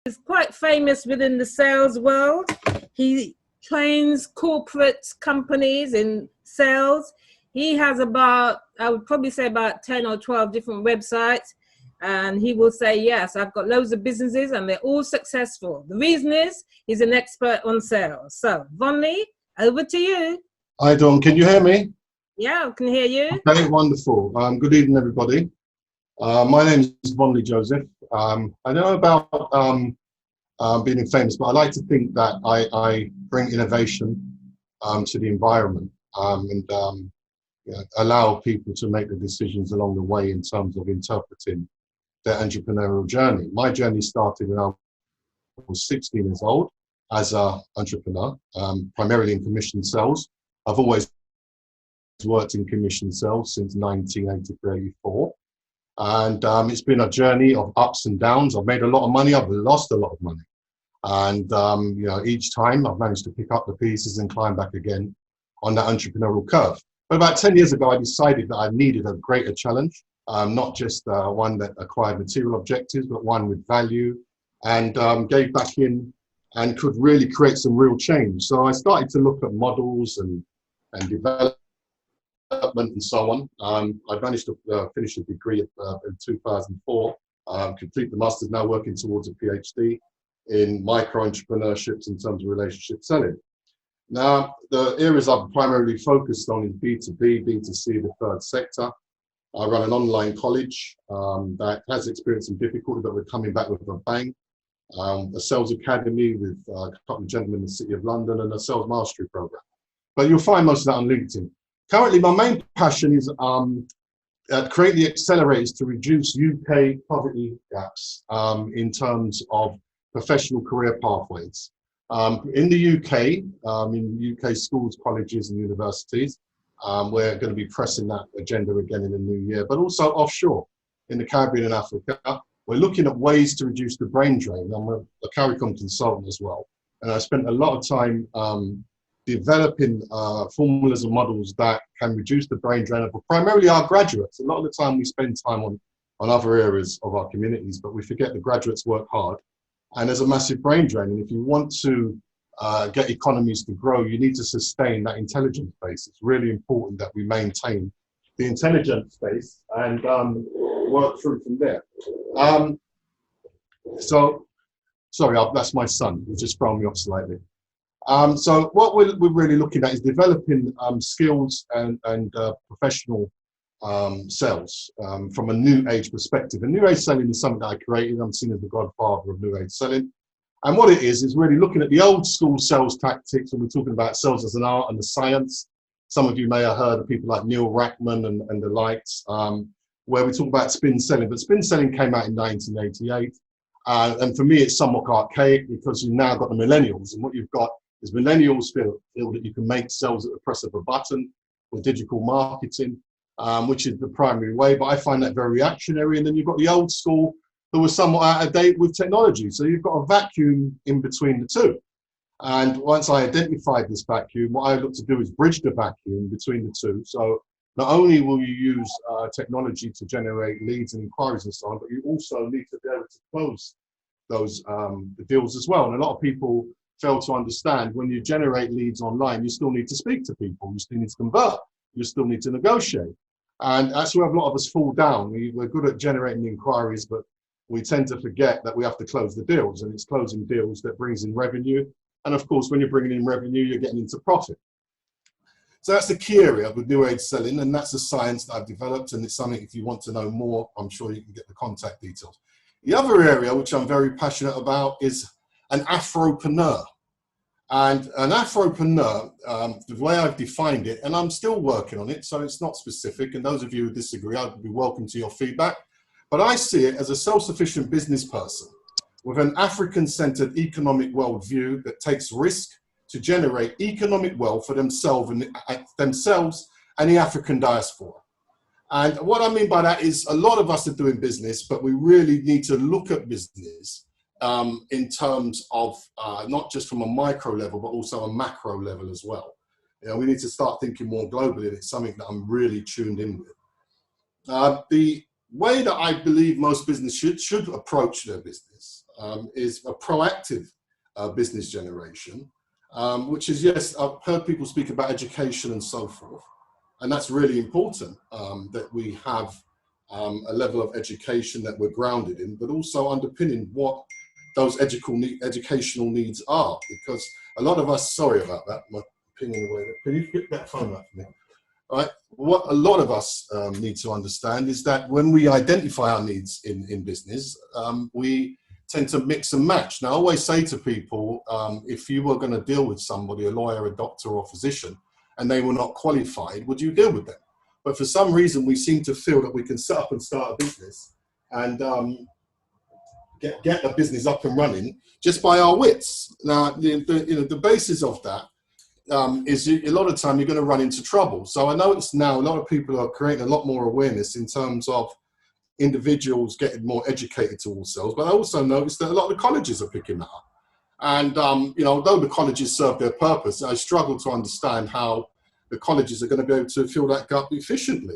He's quite famous within the sales world. He trains corporate companies in sales. He has about, I would probably say about 10 or 12 different websites. And he will say, yes, I've got loads of businesses and they're all successful. The reason is he's an expert on sales. So, Vonley, over to you. Hi, Dawn. Can you hear me? Yeah, I can hear you. Okay, wonderful. Good evening, everybody. My name is Vonley Joseph. I know about being famous, but I like to think that I bring innovation to the environment and allow people to make the decisions along the way in terms of interpreting their entrepreneurial journey. My journey started when I was 16 years old as an entrepreneur, primarily in commission sales. I've always worked in commission sales since 1983-84. And it's been a journey of ups and downs. I've made a lot of money, I've lost a lot of money. And each time I've managed to pick up the pieces and climb back again on that entrepreneurial curve. But about 10 years ago, I decided that I needed a greater challenge, not just one that acquired material objectives, but one with value, and gave back in and could really create some real change. So I started to look at models and development and so on. I managed to finish a degree in 2004, complete the master's, now working towards a PhD in micro-entrepreneurships in terms of relationship selling. Now, the areas I've primarily focused on is B2B, B2C, the third sector. I run an online college that has experienced some difficulty, but we're coming back with a bang. A sales academy with a couple of gentlemen in the City of London, and a sales mastery program. But you'll find most of that on LinkedIn. Currently, my main passion is create the accelerators to reduce UK poverty gaps in terms of professional career pathways. In the UK, in UK schools, colleges and universities, we're going to be pressing that agenda again in the new year, but also offshore in the Caribbean and Africa. We're looking at ways to reduce the brain drain. I'm a CARICOM consultant as well, and I spent a lot of time developing formulas and models that can reduce the brain drain of primarily our graduates. A lot of the time we spend time on other areas of our communities, but we forget the graduates work hard. And there's a massive brain drain. And if you want to get economies to grow, you need to sustain that intelligence base. It's really important that we maintain the intelligence base and work through from there. Sorry, that's my son. He's just thrown me off slightly. So what we're really looking at is developing skills and professional sales from a new age perspective. And new age selling is something that I created. I'm seen as the godfather of new age selling. And what it is really looking at the old school sales tactics when we're talking about sales as an art and a science. Some of you may have heard of people like Neil Rackman and the likes, where we talk about spin selling. But spin selling came out in 1988. And for me, it's somewhat archaic because you've now got the millennials. And what you've got is millennials feel that you can make sales at the press of a button with digital marketing, which is the primary way. But I find that very reactionary. And then you've got the old school who was somewhat out of date with technology. So you've got a vacuum in between the two. And once I identified this vacuum, what I look to do is bridge the vacuum between the two. So not only will you use technology to generate leads and inquiries and so on, but you also need to be able to close those deals as well. And a lot of people fail to understand when you generate leads online, you still need to speak to people, you still need to convert, you still need to negotiate. And that's where a lot of us fall down. We're good at generating inquiries, but we tend to forget that we have to close the deals, and it's closing deals that brings in revenue. And of course, when you're bringing in revenue, you're getting into profit. So that's the key area with new age selling, and that's a science that I've developed, and it's something, if you want to know more, I'm sure you can get the contact details. The other area, which I'm very passionate about, is an Afropreneur. And an Afropreneur, the way I've defined it, and I'm still working on it, so it's not specific, and those of you who disagree, I'd be welcome to your feedback. But I see it as a self-sufficient business person with an African-centered economic worldview that takes risk to generate economic wealth for themselves and the African diaspora. And what I mean by that is a lot of us are doing business, but we really need to look at business in terms of not just from a micro level, but also a macro level as well. You know, we need to start thinking more globally, and it's something that I'm really tuned in with. The way that I believe most business should approach their business is a proactive business generation, which is, yes, I've heard people speak about education and so forth, and that's really important, that we have a level of education that we're grounded in, but also underpinning what those educational needs are, because a lot of us, sorry about that, my pinging away, can you get that phone up for me? Right. What a lot of us need to understand is that when we identify our needs in business, we tend to mix and match. Now, I always say to people, if you were going to deal with somebody, a lawyer, a doctor or physician, and they were not qualified, would you deal with them? But for some reason, we seem to feel that we can set up and start a business and get the business up and running just by our wits. Now, the basis of that is a lot of time you're going to run into trouble. So I notice now a lot of people are creating a lot more awareness in terms of individuals getting more educated towards sales, but I also noticed that a lot of the colleges are picking that up. And although the colleges serve their purpose, I struggle to understand how the colleges are going to be able to fill that gap efficiently.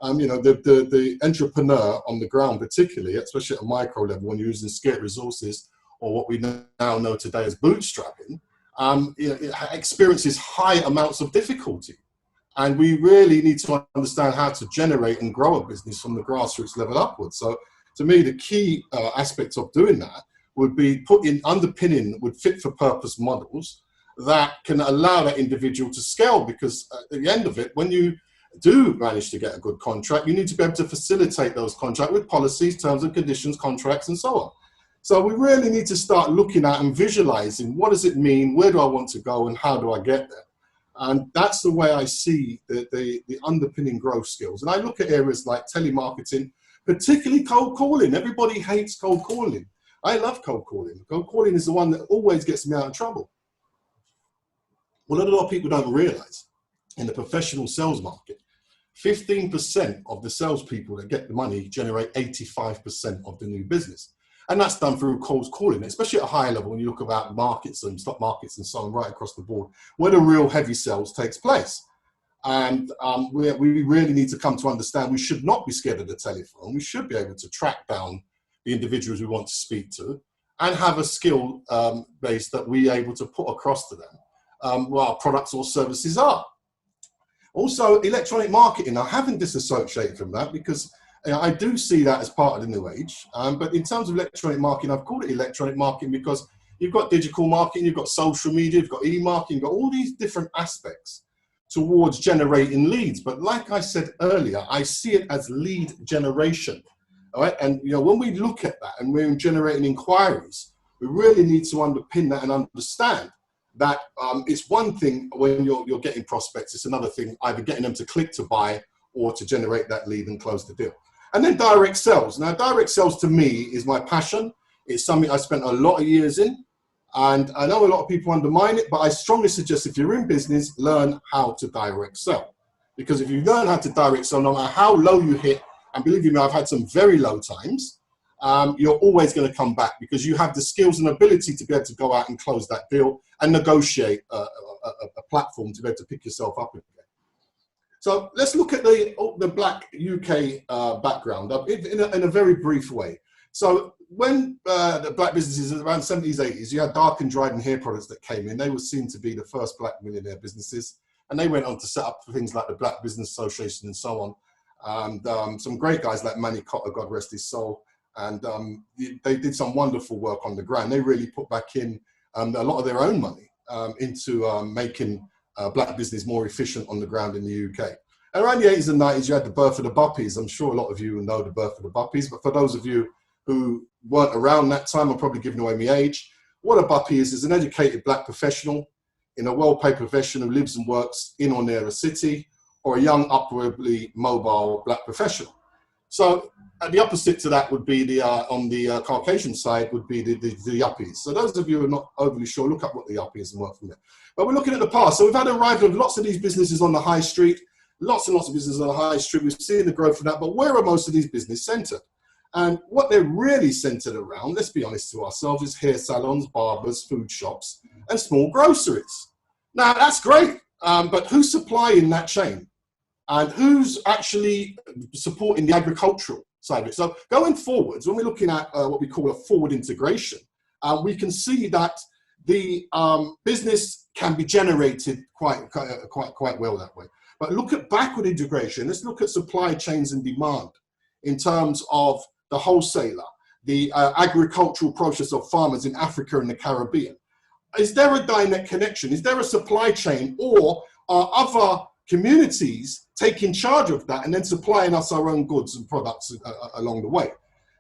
The entrepreneur on the ground, particularly, especially at a micro level, when you're using scarce resources or what we now know today as bootstrapping, it experiences high amounts of difficulty. And we really need to understand how to generate and grow a business from the grassroots level upwards. So to me, the key aspect of doing that would be underpinning with fit for purpose models that can allow that individual to scale, because at the end of it, when you do manage to get a good contract, you need to be able to facilitate those contracts with policies, terms and conditions, contracts, and so on. So we really need to start looking at and visualizing, what does it mean, where do I want to go, and how do I get there? And that's the way I see the underpinning growth skills. And I look at areas like telemarketing, particularly cold calling. Everybody hates cold calling. I love cold calling. Cold calling is the one that always gets me out of trouble. What a lot of people don't realize, in the professional sales market, 15% of the salespeople that get the money generate 85% of the new business. And that's done through cold calling, especially at a higher level when you look about markets and stock markets and so on, right across the board, where the real heavy sales takes place. And we really need to come to understand we should not be scared of the telephone. We should be able to track down the individuals we want to speak to and have a skill base that we're able to put across to them what our products or services are. Also, electronic marketing. I haven't disassociated from that because I do see that as part of the new age. But in terms of electronic marketing, I've called it electronic marketing because you've got digital marketing, you've got social media, you've got e-marketing, you've got all these different aspects towards generating leads. But like I said earlier, I see it as lead generation. All right. And when we look at that and we're generating inquiries, we really need to underpin that and understand that it's one thing when you're getting prospects, it's another thing either getting them to click to buy or to generate that lead and close the deal. And then direct sales. Now, direct sales to me is my passion. It's something I spent a lot of years in. And I know a lot of people undermine it, but I strongly suggest if you're in business, learn how to direct sell. Because if you learn how to direct sell, no matter how low you hit, and believe me, I've had some very low times, you're always going to come back because you have the skills and ability to be able to go out and close that deal and negotiate a platform to be able to pick yourself up again. So let's look at the Black UK background in a very brief way. So when the black businesses around the 70s, 80s, you had Dark and Dryden hair products that came in. They were seen to be the first black millionaire businesses. And they went on to set up things like the Black Business Association and so on. And some great guys like Manny Cotter, God rest his soul. And they did some wonderful work on the ground. They really put back in a lot of their own money into making black business more efficient on the ground in the UK. And around the 80s and 90s, you had the birth of the Buppies. I'm sure a lot of you know the birth of the Buppies, but for those of you who weren't around that time, I'm probably giving away my age. What a Buppie is an educated black professional in a well-paid profession who lives and works in or near a city, or a young, upwardly mobile black professional. So the opposite to that would be on the Caucasian side would be the yuppies. So those of you who are not overly sure, look up what the yuppie is and work from there. But we're looking at the past. So we've had a arrival of lots of these businesses on the high street, lots and lots of businesses on the high street. We've seen the growth of that, but where are most of these businesses centered? And what they're really centered around, let's be honest to ourselves, is hair salons, barbers, food shops, and small groceries. Now, that's great, but who's supplying that chain? And who's actually supporting the agricultural side of it. So going forwards, when we're looking at what we call a forward integration, we can see that the business can be generated quite well that way. But look at backward integration. Let's look at supply chains and demand in terms of the wholesaler, the agricultural process of farmers in Africa and the Caribbean. Is there a direct connection? Is there a supply chain, or are other communities taking charge of that and then supplying us our own goods and products along the way?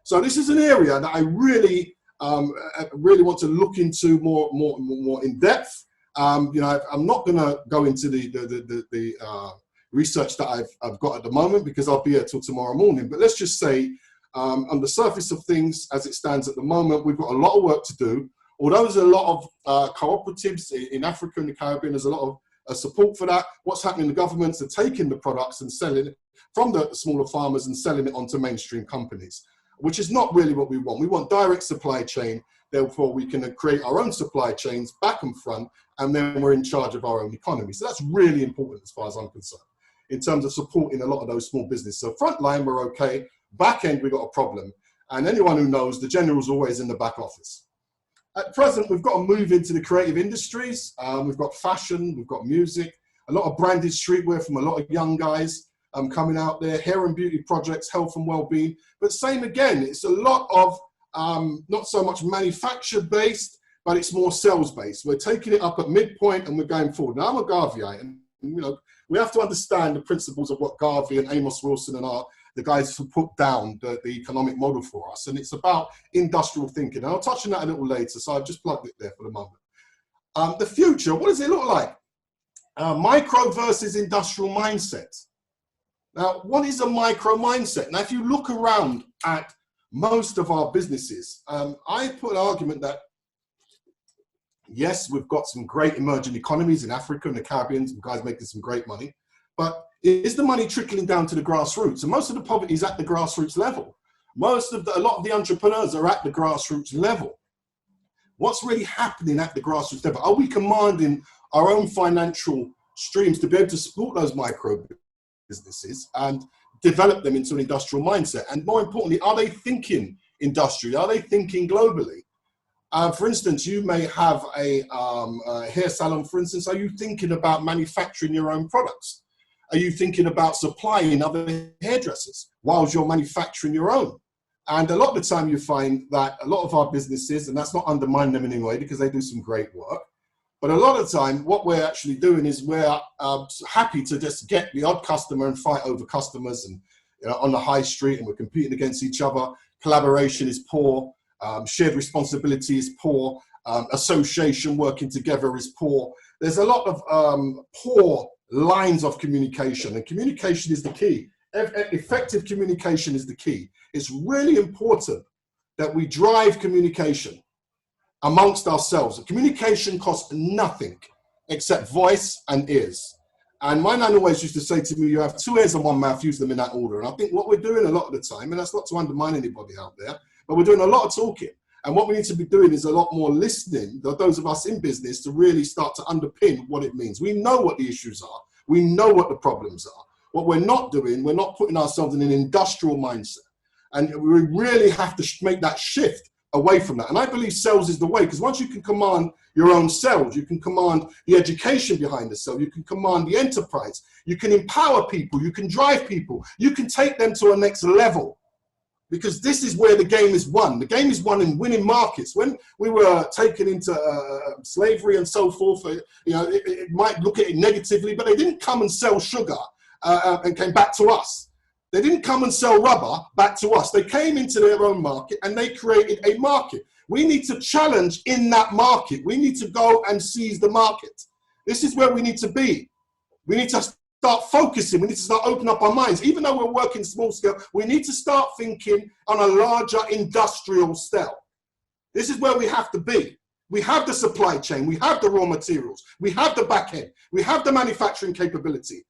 So this is an area that I really want to look into more in depth. You know, I'm not going to go into the research that I've got at the moment, because I'll be here till tomorrow morning. But let's just say, on the surface of things, as it stands at the moment, we've got a lot of work to do. Although there's a lot of cooperatives in Africa and the Caribbean, there's a lot of support for that. What's happening? The governments are taking the products and selling it from the smaller farmers and selling it onto mainstream companies, which is not really what we want. We want direct supply chain. Therefore, we can create our own supply chains back and front, and then we're in charge of our own economy. So that's really important as far as I'm concerned, in terms of supporting a lot of those small businesses. So front line, we're okay. Back end, we've got a problem. And anyone who knows, the general's always in the back office. At present, we've got to move into the creative industries. We've got fashion, we've got music, a lot of branded streetwear from a lot of young guys coming out there, hair and beauty projects, health and well-being. But same again, it's a lot of not so much manufacturer-based, but it's more sales-based. We're taking it up at midpoint and we're going forward. Now, I'm a Garveyite, and you know, we have to understand the principles of what Garvey and Amos Wilson and the guys who put down the economic model for us. And it's about industrial thinking. And I'll touch on that a little later, so I've just plugged it there for the moment. The future, what does it look like? Micro versus industrial mindset. Now, what is a micro mindset? Now, if you look around at most of our businesses, I put an argument that, yes, we've got some great emerging economies in Africa and the Caribbean, some guys making some great money, but is the money trickling down to the grassroots? And most of the poverty is at the grassroots level. A lot of the entrepreneurs are at the grassroots level. What's really happening at the grassroots level? Are we commanding our own financial streams to be able to support those micro businesses and develop them into an industrial mindset? And more importantly, are they thinking industrially? Are they thinking globally? For instance, you may have a hair salon, for instance. Are you thinking about manufacturing your own products? Are you thinking about supplying other hairdressers whilst you're manufacturing your own? And a lot of the time you find that a lot of our businesses, and that's not undermining them in any way because they do some great work, but a lot of the time what we're actually doing is we're happy to just get the odd customer and fight over customers, and on the high street, and we're competing against each other. Collaboration is poor. Shared responsibility is poor. Association working together is poor. There's a lot of poor lines of communication, and communication is the key. Effective communication is the key. It's really important that we drive communication amongst ourselves. Communication costs nothing except voice and ears. And my nan always used to say to me, you have 2 ears and 1 mouth, use them in that order. And I think what we're doing a lot of the time, and that's not to undermine anybody out there, but we're doing a lot of talking. And what we need to be doing is a lot more listening, those of us in business, to really start to underpin what it means. We know what the issues are. We know what the problems are. What we're not doing, we're not putting ourselves in an industrial mindset. And we really have to make that shift away from that. And I believe sales is the way, because once you can command your own sales, you can command the education behind the sale, you can command the enterprise, you can empower people, you can drive people, you can take them to a next level. Because this is where the game is won. The game is won in winning markets. When we were taken into slavery and so forth, it might look at it negatively, but they didn't come and sell sugar and came back to us. They didn't come and sell rubber back to us. They came into their own market and they created a market. We need to challenge in that market. We need to go and seize the market. This is where we need to be. We need to start focusing. We need to start opening up our minds. Even though we're working small scale, we need to start thinking on a larger industrial scale. This is where we have to be. We have the supply chain. We have the raw materials. We have the back end. We have the manufacturing capability.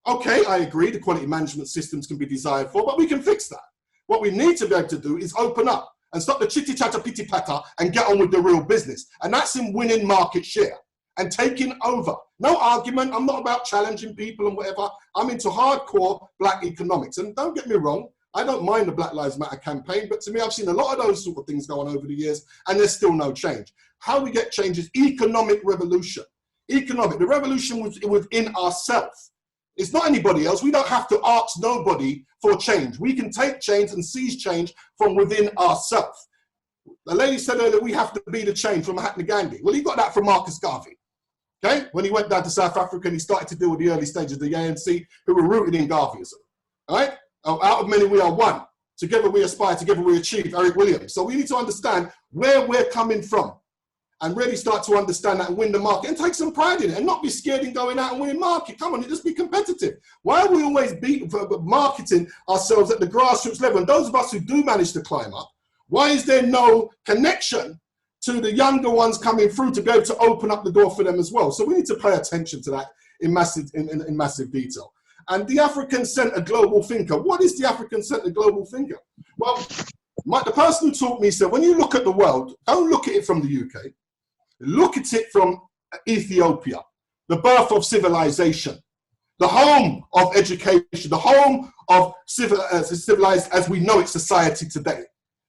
Okay, I agree, the quality management systems can be desired for, but we can fix that. What we need to be able to do is open up and stop the chitty chatter pitty patter and get on with the real business. And that's in winning market share and taking over. No argument. I'm not about challenging people and whatever. I'm into hardcore black economics. And don't get me wrong, I don't mind the Black Lives Matter campaign, but to me, I've seen a lot of those sort of things go on over the years, and there's still no change. How we get change is economic revolution. Economic, the revolution was within ourselves. It's not anybody else. We don't have to ask nobody for change. We can take change and seize change from within ourselves. The lady said earlier, we have to be the change from Mahatma Gandhi. Well, he got that from Marcus Garvey. Okay, when he went down to South Africa and he started to deal with the early stages of the ANC, who were rooted in Garveyism. All right, out of many we are one. Together we aspire, together we achieve. Eric Williams. So we need to understand where we're coming from and really start to understand that and win the market and take some pride in it and not be scared in going out and winning market. Come on, just be competitive. Why are we always marketing ourselves at the grassroots level? And those of us who do manage to climb up, why is there no connection to the younger ones coming through to be able to open up the door for them as well? So we need to pay attention to that in massive detail. And the African-centered global thinker. What is the African-centered global thinker? Well, the person who taught me said, when you look at the world, don't look at it from the UK. Look at it from Ethiopia, the birth of civilization, the home of education, the home of civilized as we know it society today.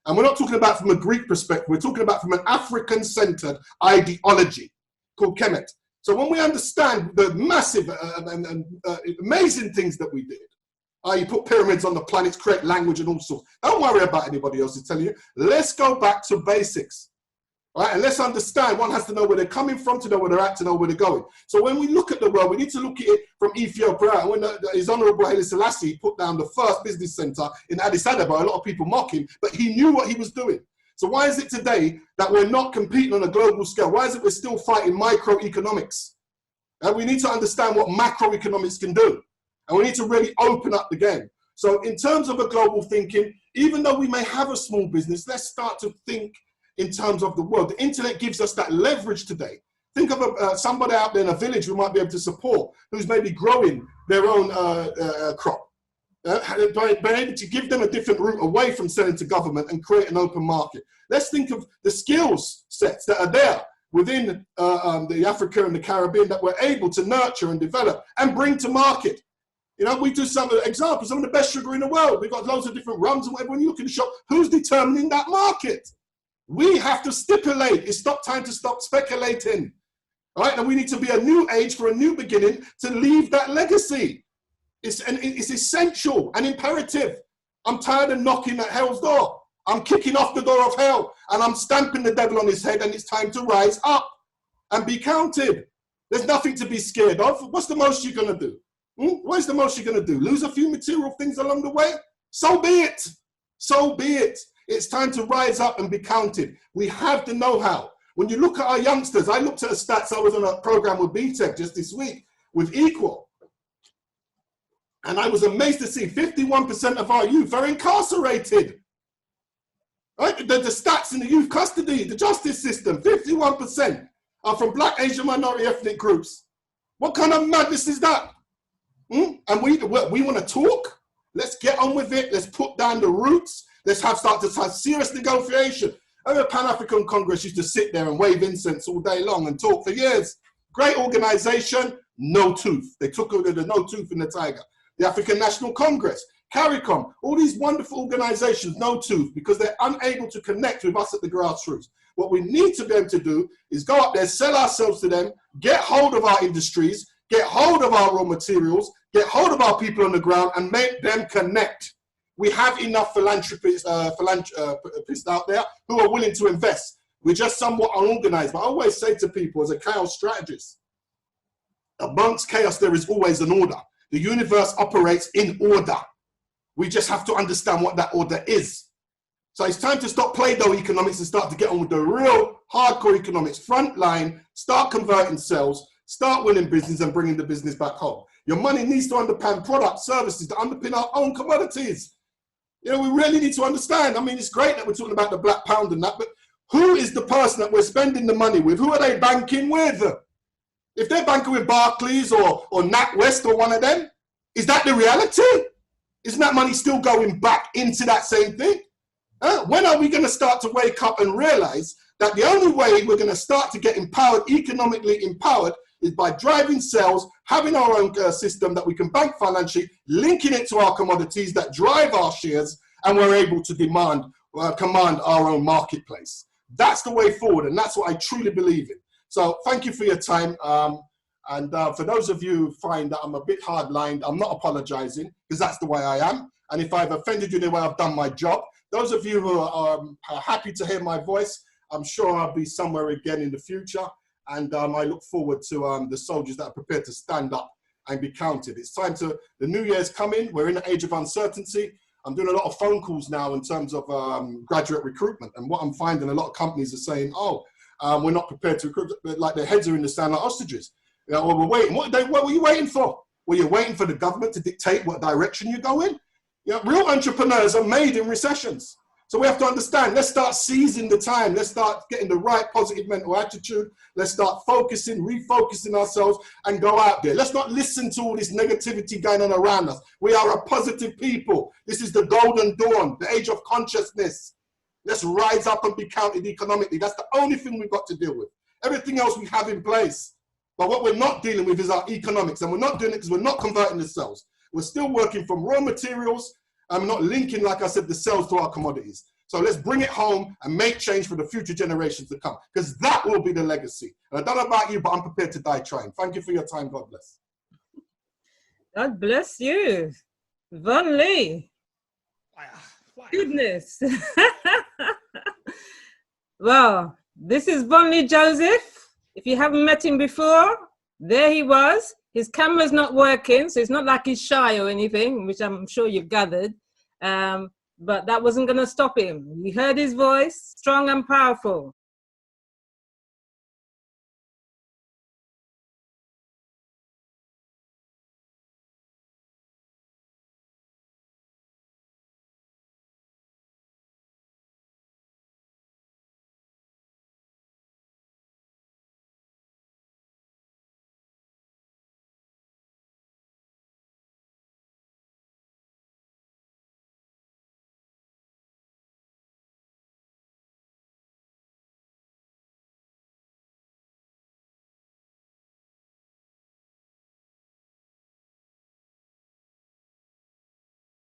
And we're not talking about from a Greek perspective, we're talking about from an African-centered ideology called Kemet. So when we understand the massive amazing things that we did, you put pyramids on the planets, create language and all sorts. Don't worry about anybody else is telling you. Let's go back to basics. Right? And let's understand, one has to know where they're coming from to know where they're at, to know where they're going. So when we look at the world, we need to look at it from Ethiopia. And when His Honorable Haile Selassie put down the first business center in Addis Ababa, a lot of people mock him, but he knew what he was doing. So why is it today that we're not competing on a global scale? Why is it we're still fighting microeconomics? And we need to understand what macroeconomics can do. And we need to really open up the game. So in terms of a global thinking, even though we may have a small business, let's start to think in terms of the world. The internet gives us that leverage today. Think of somebody out there in a village who might be able to support, who's maybe growing their own crop. By able to give them a different route away from selling to government and create an open market. Let's think of the skills sets that are there within the Africa and the Caribbean that we're able to nurture and develop and bring to market. You know, we do some examples, some of the best sugar in the world. We've got loads of different rums and whatever. When you look in the shop, who's determining that market? We have to stipulate. It's time to stop speculating. All right, and we need to be a new age for a new beginning to leave that legacy. It's essential and imperative. I'm tired of knocking at hell's door. I'm kicking off the door of hell and I'm stamping the devil on his head, and it's time to rise up and be counted. There's nothing to be scared of. What's the most you're going to do? What is the most you're going to do? Lose a few material things along the way? So be it. So be it. It's time to rise up and be counted. We have the know-how. When you look at our youngsters, I looked at the stats. I was on a program with BTEC just this week with Equal. And I was amazed to see 51% of our youth are incarcerated. Right? The stats in the youth custody, the justice system, 51% are from Black, Asian, minority ethnic groups. What kind of madness is that? And we want to talk? Let's get on with it. Let's put down the roots. Let's start to have serious negotiation. The Pan-African Congress used to sit there and wave incense all day long and talk for years. Great organization, no tooth. They took the no tooth in the tiger. The African National Congress, CARICOM, all these wonderful organizations, no tooth, because they're unable to connect with us at the grassroots. What we need to be able to do is go up there, sell ourselves to them, get hold of our industries, get hold of our raw materials, get hold of our people on the ground and make them connect. We have enough philanthropists out there who are willing to invest. We're just somewhat unorganized. But I always say to people as a chaos strategist, amongst chaos, there is always an order. The universe operates in order. We just have to understand what that order is. So it's time to stop Play-Doh economics and start to get on with the real hardcore economics. Front line, start converting sales, start winning business and bringing the business back home. Your money needs to underpin products, services, to underpin our own commodities. You know, we really need to understand. I mean, it's great that we're talking about the black pound and that, but who is the person that we're spending the money with? Who are they banking with? If they're banking with Barclays or NatWest or one of them, is that the reality? Isn't that money still going back into that same thing? When are we going to start to wake up and realize that the only way we're going to start to get empowered, economically empowered, is by driving sales, having our own system that we can bank financially, linking it to our commodities that drive our shares, and we're able to command our own marketplace. That's the way forward, and that's what I truly believe in. So thank you for your time. And for those of you who find that I'm a bit hard-lined, I'm not apologizing, because that's the way I am. And if I've offended you in the way, I've done my job. Those of you who are happy to hear my voice, I'm sure I'll be somewhere again in the future. And I look forward to the soldiers that are prepared to stand up and be counted. It's time to, the new year's coming. We're in an age of uncertainty. I'm doing a lot of phone calls now in terms of graduate recruitment. And what I'm finding, a lot of companies are saying, oh, we're not prepared to recruit, like their heads are in the sand like ostriches. You know, well, we're waiting. What were you waiting for? Were you waiting for the government to dictate what direction you go in? You know, real entrepreneurs are made in recessions. So we have to understand, let's start seizing the time. Let's start getting the right positive mental attitude. Let's start focusing, refocusing ourselves and go out there. Let's not listen to all this negativity going on around us. We are a positive people. This is the golden dawn, the age of consciousness. Let's rise up and be counted economically. That's the only thing we've got to deal with. Everything else we have in place. But what we're not dealing with is our economics, and we're not doing it because we're not converting the cells. We're still working from raw materials, and we're not linking, like I said, the cells to our commodities. So let's bring it home and make change for the future generations to come, because that will be the legacy. And I don't know about you, but I'm prepared to die trying. Thank you for your time. God bless. God bless you. Vonley. Goodness. Well, this is Vonley Joseph. If you haven't met him before, there he was. His camera's not working, so it's not like he's shy or anything, which I'm sure you've gathered. But that wasn't going to stop him. You heard his voice, strong and powerful.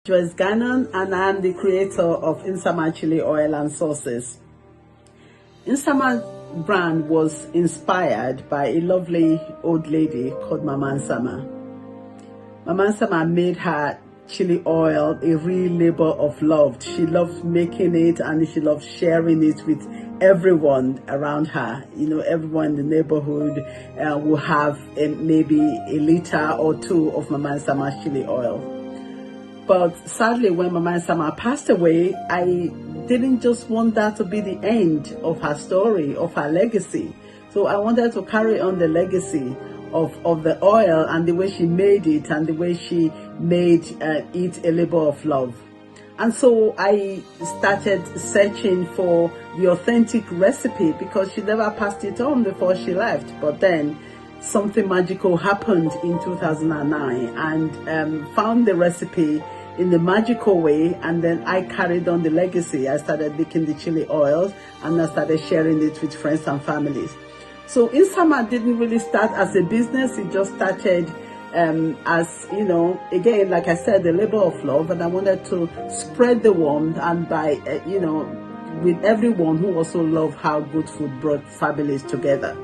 Joyce Gannon, and I'm the creator of Insama Chili Oil and Sauces. Insama brand was inspired by a lovely old lady called Mama Nsama. Mama Nsama made her chili oil a real labor of love. She loved making it, and she loved sharing it with everyone around her. You know, everyone in the neighborhood will have maybe a liter or two of Mama Nsama's chili oil. But sadly, when Mama Nsama passed away, I didn't just want that to be the end of her story, of her legacy. So I wanted to carry on the legacy of the oil and the way she made it and the way she made it a labor of love. And so I started searching for the authentic recipe, because she never passed it on before she left. But then something magical happened in 2009, and found the recipe in the magical way, and then I carried on the legacy. I started making the chili oils, and I started sharing it with friends and families. So Insama didn't really start as a business. It just started as, you know, again, like I said, the labor of love, and I wanted to spread the warmth, and by you know, with everyone who also loved how good food brought families together.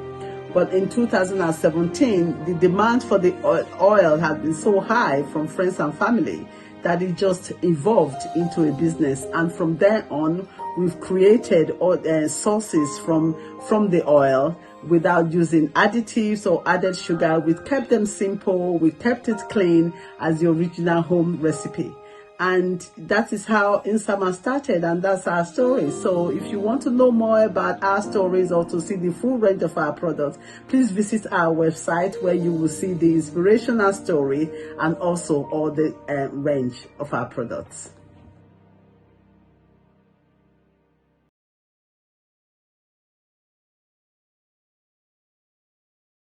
But in 2017, the demand for the oil had been so high from friends and family that it just evolved into a business. And from there on, we've created sources from the oil without using additives or added sugar. We've kept them simple, we kept it clean as the original home recipe. And that is how Insama started, and that's our story. So if you want to know more about our stories or to see the full range of our products, please visit our website, where you will see the inspirational story and also all the range of our products.